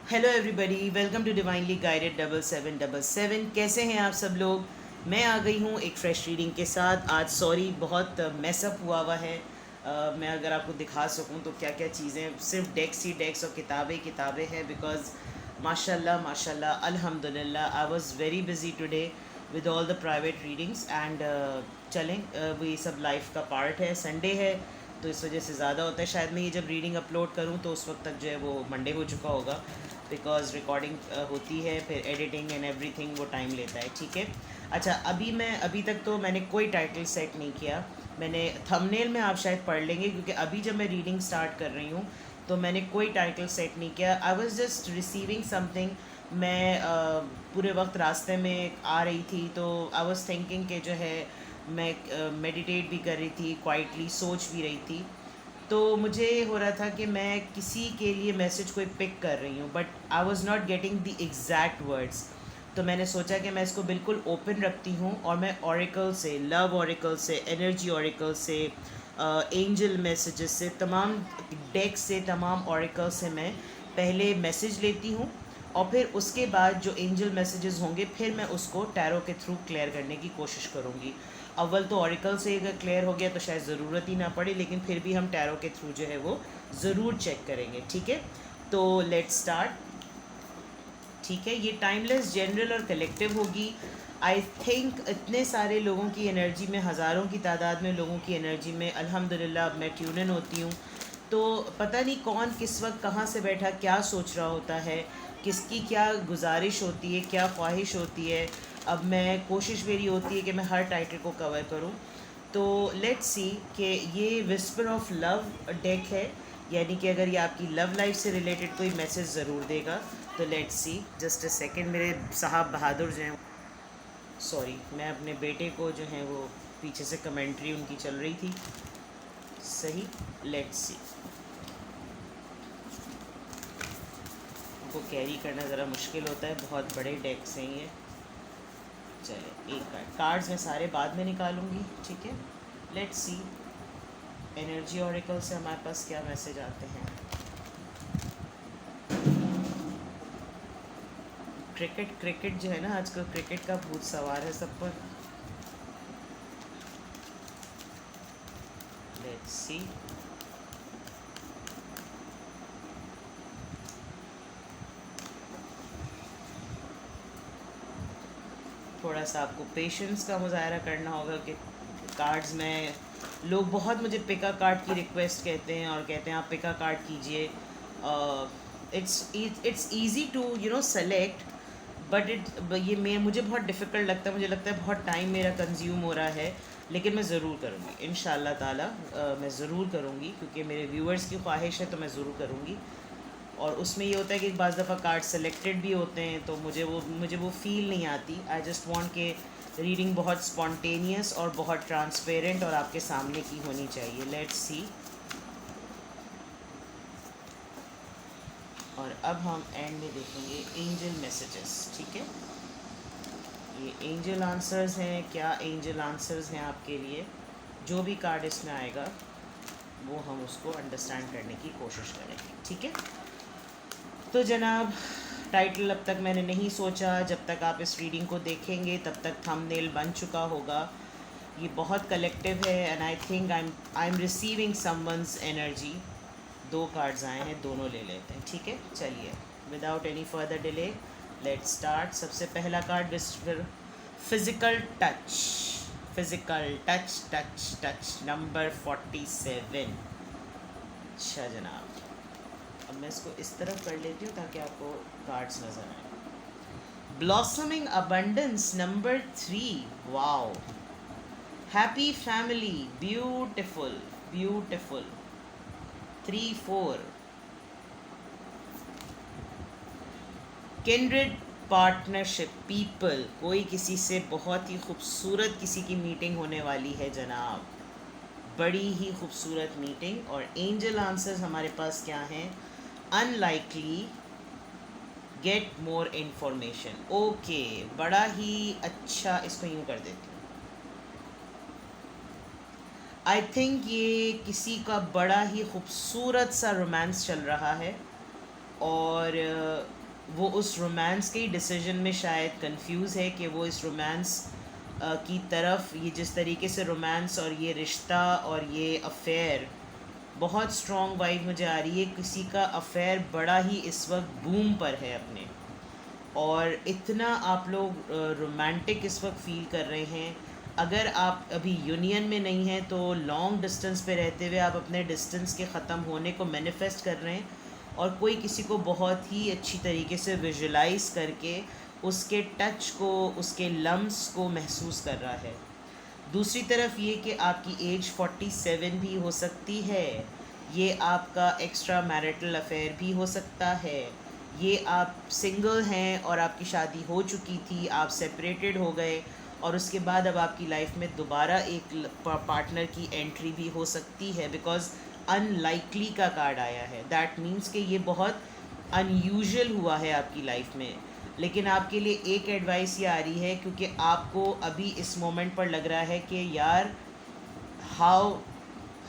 Hello everybody, welcome to divinely guided 7777। कैसे हैं आप सब लोग। मैं आ गई हूँ एक फ्रेश रीडिंग के साथ। आज सॉरी बहुत मैसअप हुआ है। मैं अगर आपको दिखा सकूँ तो क्या क्या चीज़ें, सिर्फ डेस्क ही डेस्क और किताबें किताबें हैं। बिकॉज माशाल्लाह माशाल्लाह अल्हम्दुलिल्लाह I was very busy today with all the private readings and चलें, वो ये सब लाइफ का पार्ट है। संडे है तो इस वजह से ज़्यादा होता है। शायद मैं ये जब रीडिंग अपलोड करूँ तो उस वक्त तक जो है वो मंडे हो चुका होगा, बिकॉज रिकॉर्डिंग होती है, फिर एडिटिंग एंड एवरीथिंग वो टाइम लेता है। ठीक है। अच्छा, अभी तक तो मैंने कोई टाइटल सेट नहीं किया। मैंने थंबनेल में आप शायद पढ़ लेंगे, क्योंकि अभी जब मैं रीडिंग स्टार्ट कर रही हूँ तो मैंने कोई टाइटल सेट नहीं किया। I was just receiving something. मैं पूरे वक्त रास्ते में आ रही थी तो आई वॉज थिंकिंग कि जो है मैं मेडिटेट भी कर रही थी, क्वाइटली सोच भी रही थी। तो मुझे हो रहा था कि मैं किसी के लिए मैसेज कोई पिक कर रही हूँ, but I was not getting the exact words. तो मैंने सोचा कि मैं इसको बिल्कुल ओपन रखती हूँ और मैं ऑरिकल से, लव ऑरिकल से, एनर्जी ऑरिकल से, एंजल मैसेजेस से, तमाम डेक से, तमाम ऑरिकल से मैं पहले मैसेज लेती हूँ और फिर उसके बाद जो एंजल मैसेजेस होंगे फिर मैं उसको टैरो के थ्रू क्लियर करने की कोशिश करूँगी। अव्वल तो ऑरिकल से अगर क्लियर हो गया तो शायद ज़रूरत ही ना पड़े, लेकिन फिर भी हम टैरो के थ्रू जो है वो ज़रूर चेक करेंगे। ठीक है, तो लेट्स स्टार्ट। ठीक है, ये टाइमलेस, जनरल और कलेक्टिव होगी। आई थिंक इतने सारे लोगों की एनर्जी में, हज़ारों की तादाद में लोगों की एनर्जी में अल्हम्दुलिल्लाह अब मैं ट्यून इन होती हूँ। तो पता नहीं कौन किस वक्त कहाँ से बैठा क्या सोच रहा होता है, किसकी क्या गुजारिश होती है, क्या ख्वाहिश होती है। अब मैं कोशिश मेरी होती है कि मैं हर टाइटल को कवर करूँ। तो लेट्स सी कि ये विस्पर ऑफ लव डेक है, यानी कि अगर ये आपकी लव लाइफ से रिलेटेड कोई मैसेज ज़रूर देगा। तो let's see, just a second. मेरे साहब बहादुर जो हैं, सॉरी, मैं अपने बेटे को जो है वो पीछे से कमेंट्री उनकी चल रही थी। सही, लेट्स सी। उनको कैरी करना ज़रा मुश्किल होता है, बहुत बड़े डेक्स हैं ये। चले, एक कार्ड्स मैं सारे बाद में निकालूंगी। ठीक है, लेट्स सी एनर्जी ऑरिकल से हमारे पास क्या मैसेज आते हैं। क्रिकेट जो है ना, आजकल क्रिकेट का भूत सवार है सब पर। Let's see. थोड़ा सा आपको पेशेंस का मुजाहरा करना होगा कि कार्ड्स में लोग बहुत मुझे पिका कार्ड की रिक्वेस्ट कहते हैं और कहते हैं आप पिका कार्ड कीजिए। It's easy to select, but ये मुझे बहुत डिफ़िकल्ट लगता है। मुझे लगता है बहुत टाइम मेरा कंज्यूम हो रहा है, लेकिन मैं ज़रूर करूँगी इंशाल्लाह ताला। मैं ज़रूर करूँगी क्योंकि मेरे व्यूअर्स की ख्वाहिश है, तो मैं ज़रूर करूँगी। और उसमें ये होता है कि बाज़ दफ़ा कार्ड सेलेक्टेड भी होते हैं तो मुझे वो फ़ील नहीं आती। आई जस्ट वांट के रीडिंग बहुत स्पॉन्टेनियस और बहुत ट्रांसपेरेंट और आपके सामने की होनी चाहिए। Let's see. और अब हम एंड में देखेंगे एंजल मैसेजेस। ठीक है, ये एंजल आंसर्स हैं। क्या एंजल आंसर्स हैं आपके लिए? जो भी कार्ड इसमें आएगा वो हम उसको अंडरस्टैंड करने की कोशिश करेंगे। ठीक है, तो जनाब, टाइटल अब तक मैंने नहीं सोचा। जब तक आप इस रीडिंग को देखेंगे तब तक थंबनेल बन चुका होगा। ये बहुत कलेक्टिव है and I think I am receiving someone's energy. दो कार्ड्स आए हैं, दोनों ले लेते हैं। ठीक है, चलिए, without any further delay let's start. सबसे पहला card, physical touch. Physical touch touch touch number 47। अच्छा जनाब, अब मैं इसको इस तरफ कर लेती हूँ ताकि आपको कार्ड्स नज़र आए। Blossoming abundance number 3। Wow, happy family, beautiful beautiful. 3 4। Kindred partnership, people, कोई किसी से बहुत ही खूबसूरत किसी की मीटिंग होने वाली है जनाब, बड़ी ही खूबसूरत मीटिंग। और एंजल आंसर्स हमारे पास क्या हैं? Unlikely, get more information. Okay, बड़ा ही अच्छा, इसको यूँ कर देती हूँ। आई थिंक ये किसी का बड़ा ही खूबसूरत सा रोमांस चल रहा है और वो उस रोमांस के डिसीजन में शायद कंफ्यूज है कि वो इस रोमांस की तरफ, ये जिस तरीके से रोमांस और ये रिश्ता और ये अफेयर, बहुत स्ट्रॉन्ग वाइब मुझे आ रही है, किसी का अफेयर बड़ा ही इस वक्त बूम पर है अपने, और इतना आप लोग रोमांटिक इस वक्त फील कर रहे हैं। अगर आप अभी यूनियन में नहीं हैं तो लॉन्ग डिस्टेंस पे रहते हुए आप अपने डिस्टेंस के ख़त्म होने को मैनिफेस्ट कर रहे हैं, और कोई किसी को बहुत ही अच्छी तरीके से विजुलाइज करके उसके टच को, उसके लम्स को महसूस कर रहा है। दूसरी तरफ ये कि आपकी एज 47 भी हो सकती है, ये आपका एक्स्ट्रा मैरिटल अफेयर भी हो सकता है, ये आप सिंगल हैं और आपकी शादी हो चुकी थी, आप सेपरेटेड हो गए और उसके बाद अब आपकी लाइफ में दोबारा एक पार्टनर की एंट्री भी हो सकती है, बिकॉज़ अनलाइकली का कार्ड आया है। दैट मीन्स कि ये बहुत अनयूजुअल हुआ है आपकी लाइफ में। लेकिन आपके लिए एक एडवाइस ये आ रही है, क्योंकि आपको अभी इस मोमेंट पर लग रहा है कि यार how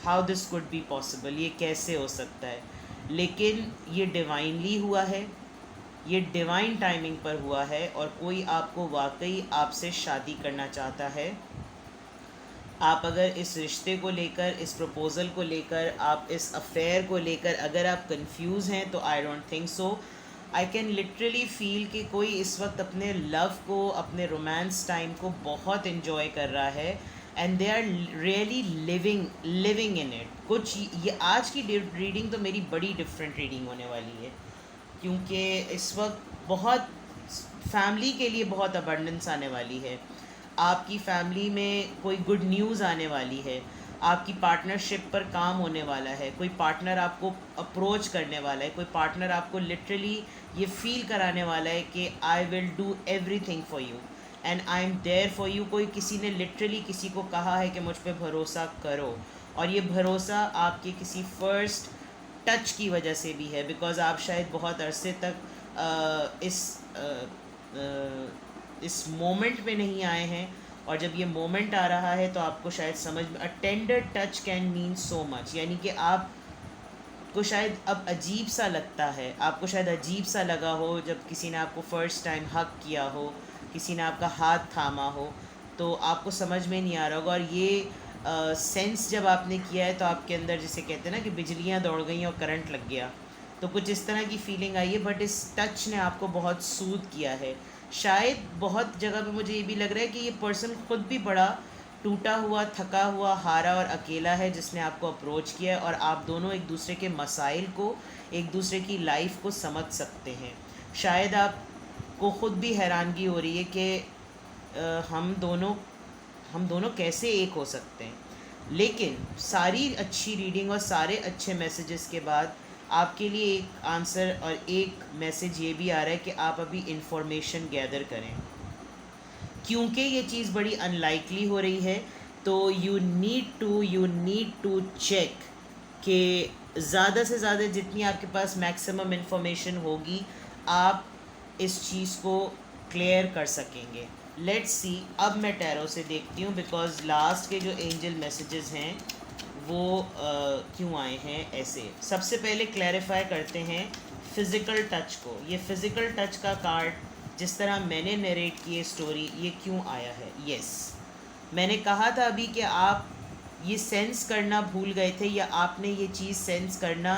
how this could be possible, ये कैसे हो सकता है। लेकिन ये डिवाइनली हुआ है, ये डिवाइन टाइमिंग पर हुआ है, और कोई आपको वाकई आपसे शादी करना चाहता है। आप अगर इस रिश्ते को लेकर, इस प्रपोज़ल को लेकर, आप इस अफेयर को लेकर अगर आप कंफ्यूज हैं, तो I don't think so. I can literally feel कि कोई इस वक्त अपने लव को, अपने रोमांस टाइम को बहुत इन्जॉय कर रहा है, and they are really living in it. कुछ ये आज की रीडिंग तो मेरी बड़ी डिफरेंट रीडिंग होने वाली है, क्योंकि इस वक्त बहुत फैमिली के लिए बहुत अबंडेंस आने वाली है, आपकी फैमिली में कोई गुड न्यूज़ आने वाली है, आपकी पार्टनरशिप पर काम होने वाला है, कोई पार्टनर आपको अप्रोच करने वाला है, कोई पार्टनर आपको लिटरली ये फील कराने वाला है कि I will do everything for you and I am there for you. कोई किसी ने लिटरली किसी को कहा है कि मुझ पे भरोसा करो, और ये भरोसा आपके किसी फर्स्ट टच की वजह से भी है, बिकॉज़ आप शायद बहुत अरसे तक इस मोमेंट में नहीं आए हैं, और जब ये मोमेंट आ रहा है तो आपको शायद समझ में, a tender touch can mean so much, यानी कि आपको शायद अब अजीब सा लगता है, आपको शायद अजीब सा लगा हो जब किसी ने आपको फ़र्स्ट टाइम हक किया हो, किसी ने आपका हाथ थामा हो, तो आपको समझ में नहीं आ रहा होगा। और ये सेंस जब आपने किया है तो आपके अंदर, जिसे कहते हैं ना कि बिजलियाँ दौड़ गई और करंट लग गया, तो कुछ इस तरह की फीलिंग आई है। बट इस टच ने आपको बहुत सूद किया है। शायद बहुत जगह पे मुझे ये भी लग रहा है कि ये पर्सन खुद भी बड़ा टूटा हुआ, थका हुआ, हारा और अकेला है, जिसने आपको अप्रोच किया है, और आप दोनों एक दूसरे के मसाइल को, एक दूसरे की लाइफ को समझ सकते हैं। शायद आपको ख़ुद भी हैरानगी हो रही है कि हम दोनों कैसे एक हो सकते हैं। लेकिन सारी अच्छी रीडिंग और सारे अच्छे मैसेजेस के बाद आपके लिए एक आंसर और एक मैसेज ये भी आ रहा है कि आप अभी इंफॉर्मेशन गैदर करें, क्योंकि ये चीज़ बड़ी अनलाइकली हो रही है। तो यू नीड टू चेक कि ज़्यादा से ज़्यादा जितनी आपके पास मैक्सिमम इंफॉर्मेशन होगी, आप इस चीज़ को क्लियर कर सकेंगे। लेट्स सी, अब मैं टैरो से देखती हूँ, बिकॉज़ लास्ट के जो एंजल मैसेजेस हैं वो क्यों आए हैं ऐसे। सबसे पहले क्लैरिफाई करते हैं फ़िज़िकल टच को। ये फ़िज़िकल टच का कार्ड, जिस तरह मैंने नरेट की स्टोरी, ये क्यों आया है? यस, मैंने कहा था अभी कि आप ये सेंस करना भूल गए थे, या आपने ये चीज़ सेंस करना,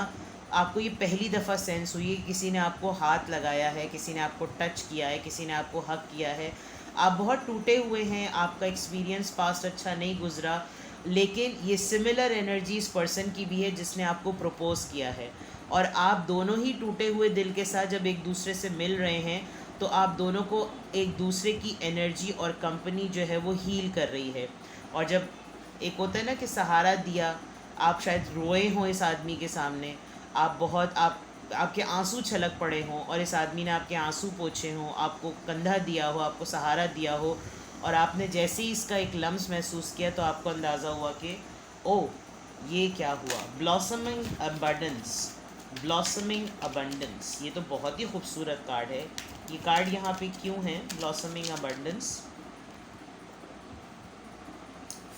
आपको ये पहली दफ़ा सेंस हुई है, किसी ने आपको हाथ लगाया है, किसी ने आपको टच किया है, किसी ने आपको हक किया है। आप बहुत टूटे हुए हैं, आपका एक्सपीरियंस पास्ट अच्छा नहीं गुजरा, लेकिन ये सिमिलर एनर्जी इस पर्सन की भी है जिसने आपको प्रपोज़ किया है, और आप दोनों ही टूटे हुए दिल के साथ जब एक दूसरे से मिल रहे हैं, तो आप दोनों को एक दूसरे की एनर्जी और कंपनी जो है वो हील कर रही है। और जब एक होता है ना कि सहारा दिया, आप शायद रोए हों इस आदमी के सामने, आपके आंसू छलक पड़े हों, और इस आदमी ने आपके आंसू पोंछे हों, आपको कंधा दिया हो, आपको सहारा दिया हो, और आपने जैसे ही इसका एक लम्स महसूस किया तो आपको अंदाज़ा हुआ कि ओह, ये क्या हुआ। ब्लॉसमिंग अबंडेंस, ये तो बहुत ही खूबसूरत कार्ड है। ये कार्ड यहाँ पे क्यों है? Blossoming abundance,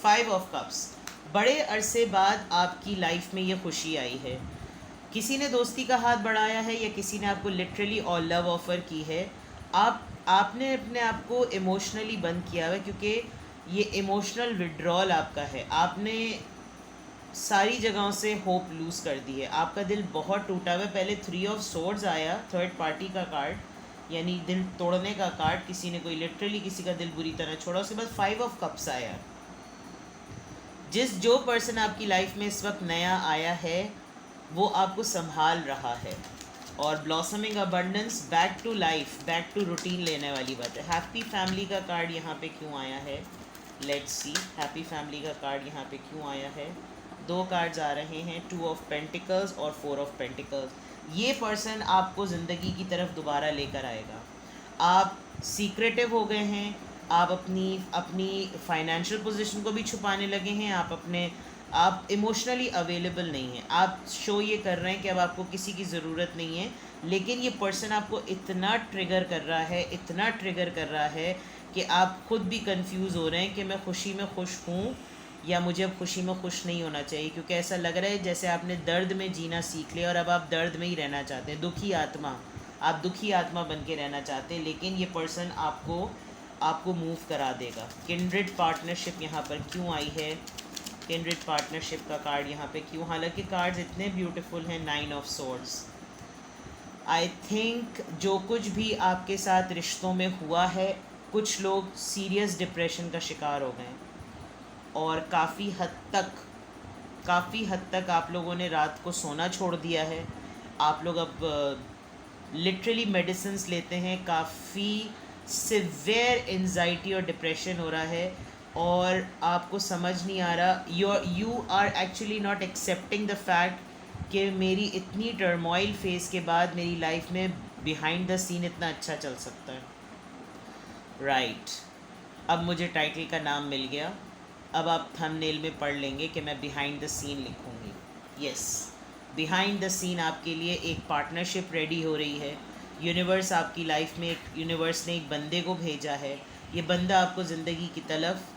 5 of cups. बड़े अरसे बाद आपकी लाइफ में ये खुशी आई है किसी ने दोस्ती का हाथ बढ़ाया है या किसी ने आपको लिटरली और लव ऑफ़र की है। आपने अपने आप को इमोशनली बंद किया हुआ है, क्योंकि ये इमोशनल विड्रॉल आपका है। आपने सारी जगहों से होप लूज़ कर दी है, आपका दिल बहुत टूटा हुआ है। पहले 3 ऑफ सोर्ड्स आया, थर्ड पार्टी का कार्ड, यानी दिल तोड़ने का कार्ड। किसी ने कोई लिटरली किसी का दिल बुरी तरह छोड़ा। उसके बाद 5 ऑफ कप्स आया। जो पर्सन आपकी लाइफ में इस वक्त नया आया है वो आपको संभाल रहा है। और blossoming abundance, back to life, back to routine लेने वाली बात है। हैप्पी फैमिली का कार्ड यहाँ पे क्यों आया है? लेट्स सी, हैप्पी फैमिली का कार्ड यहाँ पे क्यों आया है? 2 कार्ड्स आ रहे हैं, 2 ऑफ पेंटिकल्स और 4 ऑफ पेंटिकल्स। ये पर्सन आपको ज़िंदगी की तरफ दोबारा लेकर आएगा। आप सीक्रेटिव हो गए हैं, आप अपनी फाइनेंशियल पोजीशन को भी छुपाने लगे हैं, आप इमोशनली अवेलेबल नहीं हैं। आप शो ये कर रहे हैं कि अब आपको किसी की ज़रूरत नहीं है, लेकिन ये पर्सन आपको इतना ट्रिगर कर रहा है, इतना ट्रिगर कर रहा है कि आप खुद भी कंफ्यूज हो रहे हैं कि मैं खुशी में खुश हूँ या मुझे अब खुशी में खुश नहीं होना चाहिए। क्योंकि ऐसा लग रहा है जैसे आपने दर्द में जीना सीख लिया और अब आप दर्द में ही रहना चाहते हैं। आप दुखी आत्मा बन के रहना चाहते हैं, लेकिन ये पर्सन आपको मूव करा देगा। किंड्रेड पार्टनरशिप यहाँ पर क्यों आई है? किंड्रेड पार्टनरशिप का कार्ड यहाँ पे क्यों? हालांकि कार्ड्स इतने ब्यूटीफुल हैं। 9 ऑफ सोर्ड्स। आई थिंक जो कुछ भी आपके साथ रिश्तों में हुआ है, कुछ लोग सीरियस डिप्रेशन का शिकार हो गए और काफ़ी हद तक आप लोगों ने रात को सोना छोड़ दिया है। आप लोग अब लिटरली मेडिसिन्स लेते हैं। काफ़ी सिवियर एंजाइटी और डिप्रेशन हो रहा है और आपको समझ नहीं आ रहा, you are actually not accepting the fact कि मेरी इतनी टर्मोइल फेस के बाद मेरी लाइफ में बिहाइंड द सीन इतना अच्छा चल सकता है। राइट, अब मुझे टाइटल का नाम मिल गया। अब आप थंबनेल में पढ़ लेंगे कि मैं बिहाइंड द सीन लिखूँगी। यस, बिहाइंड द सीन आपके लिए एक पार्टनरशिप रेडी हो रही है। यूनिवर्स आपकी लाइफ में यूनिवर्स ने एक बंदे को भेजा है। ये बंदा आपको ज़िंदगी की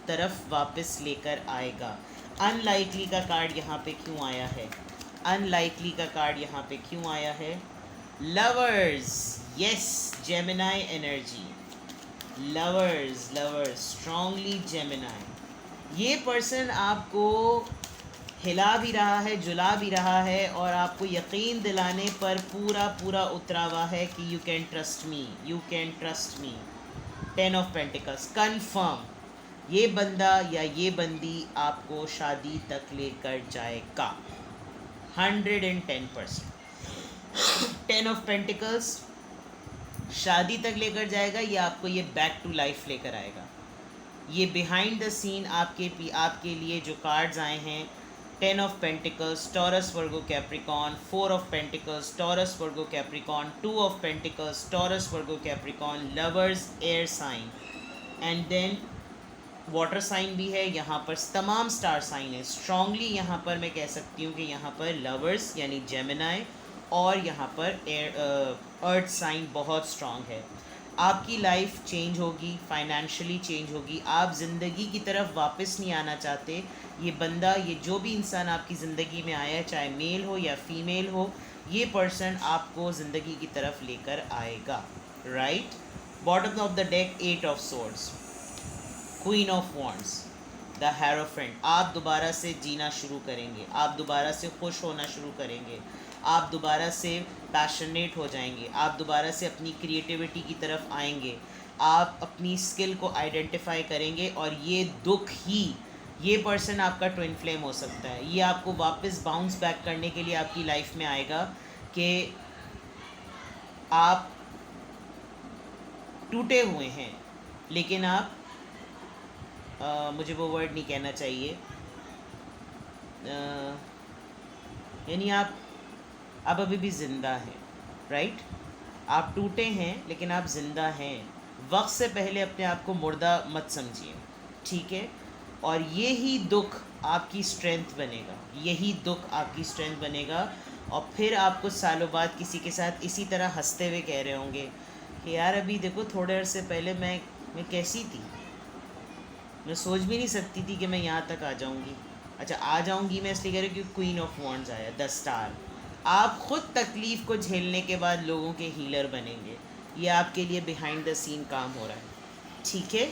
तरफ वापस लेकर आएगा। अनलाइकली का कार्ड यहाँ पे क्यों आया है? अनलाइकली का कार्ड यहाँ पे क्यों आया है? Lovers, yes, Gemini energy. Lovers, strongly Gemini. ये पर्सन आपको हिला भी रहा है, जुला भी रहा है और आपको यकीन दिलाने पर पूरा उतरा हुआ है कि you can trust me. 10 of pentacles, confirm ये बंदा या ये बंदी आपको शादी तक लेकर जाएगा 110%। 10 ऑफ पेंटिकल्स शादी तक लेकर जाएगा या आपको ये बैक टू लाइफ लेकर आएगा। ये बिहाइंड द सीन आपके लिए जो कार्ड्स आए हैं, 10 of pentacles, Taurus, Virgo, Capricorn, 4 of pentacles, Taurus, Virgo, Capricorn, 2 of pentacles, Taurus, Virgo, Capricorn, lovers, air sign, and then water sign भी है। यहाँ पर तमाम स्टार साइन है। स्ट्रांगली यहाँ पर मैं कह सकती हूँ कि यहाँ पर लवर्स यानी जेमिनाई और यहाँ पर अर्थ साइन बहुत स्ट्रांग है। आपकी लाइफ चेंज होगी, फाइनेंशियली चेंज होगी। आप ज़िंदगी की तरफ वापस नहीं आना चाहते। ये बंदा, ये जो भी इंसान आपकी ज़िंदगी में आया है, चाहे मेल हो या फीमेल हो, ये पर्सन आपको ज़िंदगी की तरफ लेकर आएगा। Right, bottom of the deck 8 of swords, queen of wands, the hierophant. आप दोबारा से जीना शुरू करेंगे, आप दोबारा से खुश होना शुरू करेंगे, आप दोबारा से पैशनेट हो जाएंगे, आप दोबारा से अपनी क्रिएटिविटी की तरफ आएंगे, आप अपनी स्किल को आइडेंटिफाई करेंगे और ये दुख ही, ये पर्सन आपका ट्विन फ्लेम हो सकता है। ये आपको वापस बाउंस बैक करने के लिए आपकी लाइफ में आएगा कि आप टूटे हुए हैं, लेकिन आप मुझे वो वर्ड नहीं कहना चाहिए, यानी आप अभी भी ज़िंदा हैं। राइट, आप टूटे हैं लेकिन आप ज़िंदा हैं। वक्त से पहले अपने आप को मुर्दा मत समझिए, ठीक है? और ये ही दुख आपकी स्ट्रेंथ बनेगा, यही दुख आपकी स्ट्रेंथ बनेगा। और फिर आप कुछ सालों बाद किसी के साथ इसी तरह हंसते हुए कह रहे होंगे कि यार अभी देखो, थोड़े अरसे पहले मैं कैसी थी, मैं सोच भी नहीं सकती थी कि मैं यहाँ तक आ जाऊँगी। अच्छा, आ जाऊँगी मैं इसलिए कह रही हूँ क्योंकि क्वीन ऑफ वॉन्ड्स आया, द स्टार। आप ख़ुद तकलीफ़ को झेलने के बाद लोगों के हीलर बनेंगे। ये आपके लिए बिहाइंड द सीन काम हो रहा है, ठीक है।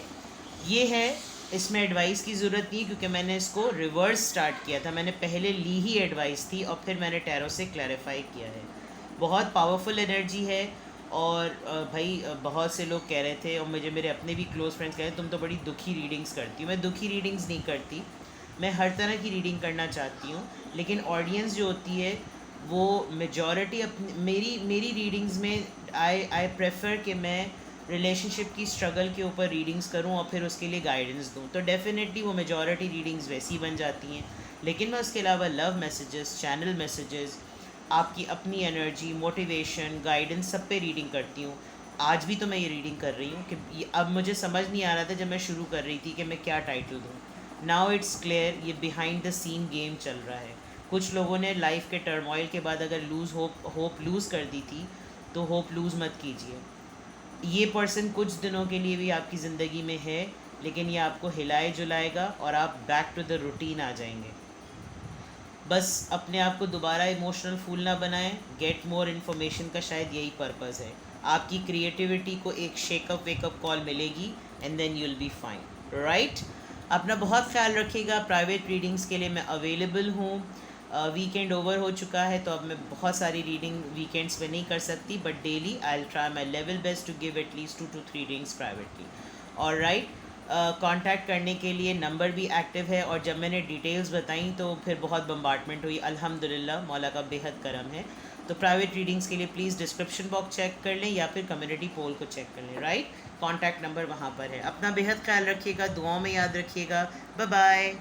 ये है, इसमें एडवाइस की ज़रूरत नहीं क्योंकि मैंने इसको रिवर्स स्टार्ट किया था। मैंने पहले ली ही एडवाइस थी और फिर मैंने टैरो से क्लैरिफाई किया है। बहुत पावरफुल एनर्जी है। और भाई बहुत से लोग कह रहे थे और मुझे मेरे अपने भी क्लोज़ फ्रेंड्स कह रहे थे तुम तो बड़ी दुखी रीडिंग्स करती हो। मैं दुखी रीडिंग्स नहीं करती, मैं हर तरह की रीडिंग करना चाहती हूँ, लेकिन ऑडियंस जो होती है वो मेजॉरिटी अपनी मेरी रीडिंग्स में आई प्रेफर कि मैं रिलेशनशिप की स्ट्रगल के ऊपर रीडिंग्स करूं और फिर उसके लिए गाइडेंस दूं, तो डेफिनेटली वो मेजॉरिटी रीडिंग्स वैसी बन जाती हैं। लेकिन मैं उसके अलावा लव मैसेजेस, चैनल मैसेजेस, आपकी अपनी एनर्जी, मोटिवेशन, गाइडेंस सब पे रीडिंग करती हूँ। आज भी तो मैं ये रीडिंग कर रही हूँ कि अब मुझे समझ नहीं आ रहा था जब मैं शुरू कर रही थी कि मैं क्या टाइटल दूँ। नाउ इट्स क्लियर, ये बिहाइंड द सीन गेम चल रहा है। कुछ लोगों ने लाइफ के टर्मोइल के बाद अगर होप लूज़ कर दी थी, तो होप लूज़ मत कीजिए। ये पर्सन कुछ दिनों के लिए भी आपकी ज़िंदगी में है, लेकिन ये आपको हिलाए जुलाएगा और आप बैक टू द रूटीन आ जाएंगे। बस अपने आप को दोबारा इमोशनल फूल ना बनाएं। गेट मोर इन्फॉर्मेशन का शायद यही पर्पज़ है। आपकी क्रिएटिविटी को एक शेकअप वेकअप कॉल मिलेगी and then you will be fine, right. अपना बहुत ख्याल रखिएगा। प्राइवेट रीडिंग्स के लिए मैं अवेलेबल हूँ। वीकेंड ओवर हो चुका है तो अब मैं बहुत सारी रीडिंग वीकेंड्स पे नहीं कर सकती, but daily I will try my level best to give at least 2 to 3 readings privately. और राइट, कांटेक्ट करने के लिए नंबर भी एक्टिव है। और जब मैंने डिटेल्स बताई तो फिर बहुत बम्बार्टमेंट हुई। अल्हम्दुलिल्लाह, मौला का बेहद करम है। तो प्राइवेट रीडिंग्स के लिए प्लीज़ डिस्क्रिप्शन बॉक्स चेक कर लें या फिर कम्युनिटी पोल को चेक कर लें, राइट। कॉन्टैक्ट नंबर वहाँ पर है। अपना बेहद ख्याल रखिएगा, दुआओं में याद रखिएगा। Bye bye.